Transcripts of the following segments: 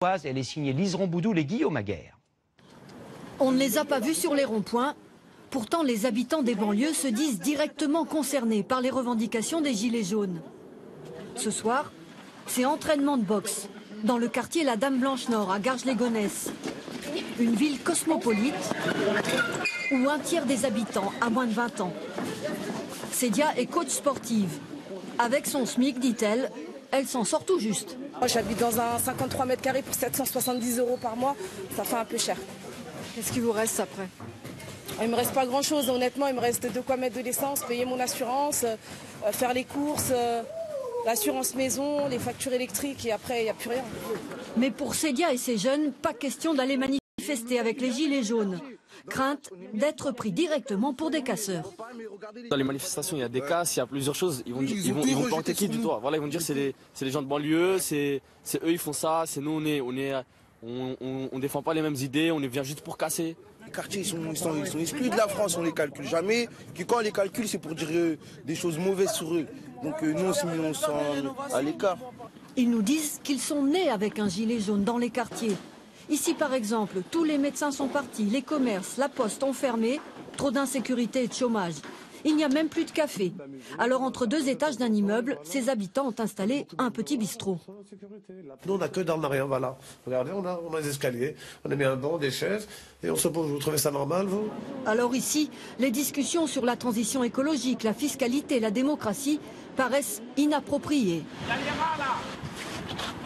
Elle est signée Liseron Boudou et Guillaume Aguerre. On ne les a pas vus sur les ronds-points. Pourtant, les habitants des banlieues se disent directement concernés par les revendications des Gilets jaunes. Ce soir, c'est entraînement de boxe dans le quartier La Dame Blanche-Nord à Garges-les-Gonesse. Une ville cosmopolite où un tiers des habitants a moins de 20 ans. Cédia est coach sportive. Avec son SMIC, dit-elle, elle s'en sort tout juste. Moi, j'habite dans un 53 mètres carrés pour 770 € par mois. Ça fait un peu cher. Qu'est-ce qui vous reste après? Il me reste pas grand-chose, honnêtement. Il me reste de quoi mettre de l'essence, payer mon assurance, faire les courses, l'assurance maison, les factures électriques et après, il n'y a plus rien. Mais pour Cédia et ses jeunes, pas question d'aller manifester avec les Gilets jaunes. Crainte d'être pris directement pour des casseurs. Dans les manifestations, il y a des casses, il y a plusieurs choses. Ils vont planter qui du doigt. Voilà, ils vont dire c'est les gens de banlieue, c'est eux ils font ça, c'est nous on défend pas les mêmes idées, on vient juste pour casser. Les quartiers ils sont exclus de la France, on les calcule jamais. Puis quand on les calcule, c'est pour dire des choses mauvaises sur eux. Donc nous on se sent à l'écart. Ils nous disent qu'ils sont nés avec un gilet jaune dans les quartiers. Ici par exemple, tous les médecins sont partis, les commerces, la poste ont fermé, trop d'insécurité et de chômage. Il n'y a même plus de café. Alors entre deux étages d'un immeuble, ses habitants ont installé un petit bistrot. Nous on n'a que dans le rien, voilà. Regardez, on a des escaliers, on a mis un banc, des chaises, et on se pose. Vous trouvez ça normal, vous? Alors ici, les discussions sur la transition écologique, la fiscalité, la démocratie paraissent inappropriées. Il y a les rats là,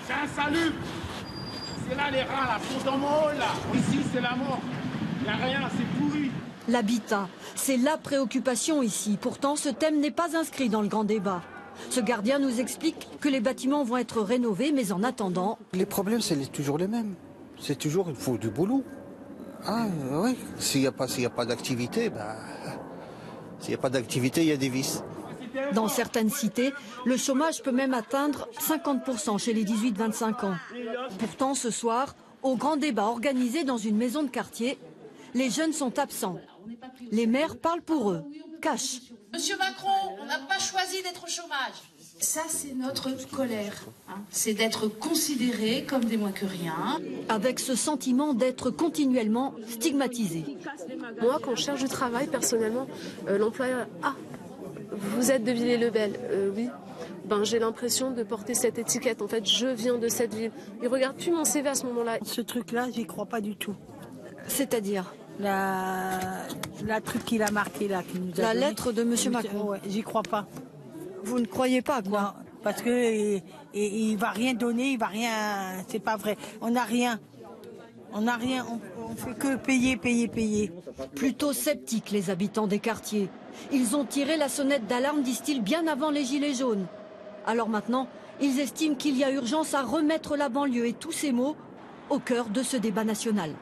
c'est insalubre. C'est là les rats là, sont dans mon hall là. Ici c'est la mort, il n'y a rien, c'est pourri. L'habitat, c'est la préoccupation ici. Pourtant, ce thème n'est pas inscrit dans le grand débat. Ce gardien nous explique que les bâtiments vont être rénovés, mais en attendant... Les problèmes, c'est toujours les mêmes. C'est toujours, il faut du boulot. Ah oui, s'il n'y a pas d'activité, s'il n'y a pas d'activité, il y a des vices. Dans certaines cités, le chômage peut même atteindre 50% chez les 18-25 ans. Pourtant, ce soir, au grand débat organisé dans une maison de quartier, les jeunes sont absents. Les maires parlent pour eux, cachent. Monsieur Macron, on n'a pas choisi d'être au chômage. Ça, c'est notre colère. C'est d'être considérés comme des moins que rien. Avec ce sentiment d'être continuellement stigmatisés. Moi, quand je cherche du travail, personnellement, l'employeur... Ah, vous êtes de Villers-le-Bel, oui. J'ai l'impression de porter cette étiquette. En fait, je viens de cette ville. Il regarde plus mon CV à ce moment-là. Ce truc-là, j'y crois pas du tout. C'est-à-dire la truc qu'il a marqué là, qui nous a la donné. lettre de M. Macron. Ouais, j'y crois pas. Vous ne croyez pas, quoi? Non, parce que il va rien donner, il va rien. C'est pas vrai. On n'a rien. On n'a rien. On fait que payer, payer, payer. Plutôt sceptiques, les habitants des quartiers. Ils ont tiré la sonnette d'alarme, disent-ils, bien avant les Gilets jaunes. Alors maintenant, ils estiment qu'il y a urgence à remettre la banlieue et tous ces mots au cœur de ce débat national.